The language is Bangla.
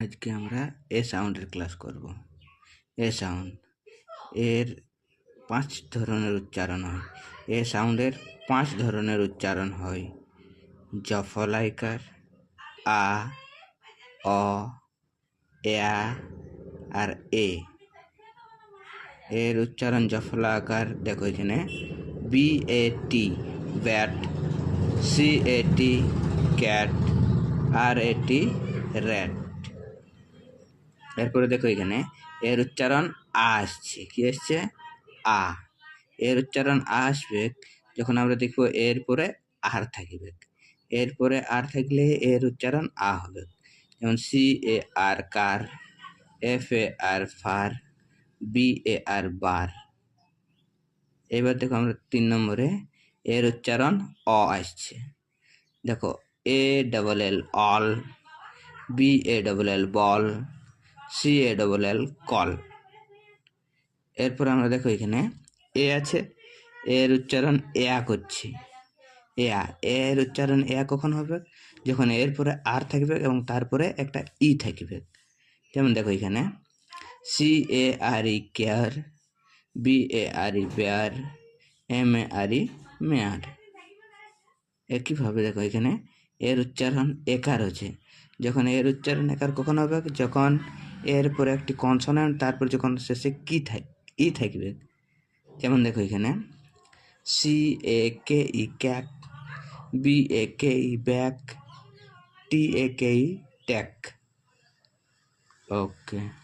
আজকে আমরা এ সাউন্ডের ক্লাস করব। এ সাউন্ড এর 5 ধরনের উচ্চারণ হয়। এ সাউন্ডের 5 ধরনের উচ্চারণ হয়: জফলাইকার, আ, অ, এয়া আর এ। এর উচ্চারণ জফলা আকার দেখো এখানে BAT bat, CAT cat, RAT rat. এরপরে দেখো এখানে এর উচ্চারণ আ আসছে। কি আসছে? আ। এর উচ্চারণ আ আসবে যখন আমরা দেখবো এর পরে আর থাকবে। এরপরে আর থাকলে এর উচ্চারণ আ হবে। যেমন CAR কার, FAR ফার, BAR বার। এবার দেখো আমরা 3 নম্বরে এর উচ্চারণ অ আসছে। দেখো ALL অল, BALL বল, CALL কল। এরপর আমরা দেখো এখানে এ আছে, এর উচ্চারণ এয়া করছি। এয়া, এর উচ্চারণ এয়া কখন হবে? যখন এর পরে আর থাকবে এবং তারপরে একটা ই থাকবে। যেমন দেখো এখানে CARE care, BARE bare, MARE mare. একইভাবে দেখো এখানে এর উচ্চারণ একার হচ্ছে। যখন এর উচ্চারণ একার কখন হবে? যখন এর পরে একটি কনসোনেন্ট, তারপর যখন শেষে ই থাকবে। যেমন দেখো এখানে CAKE ক্যাক, BAKE ব্যাক, TAKE ট্যাক। ওকে।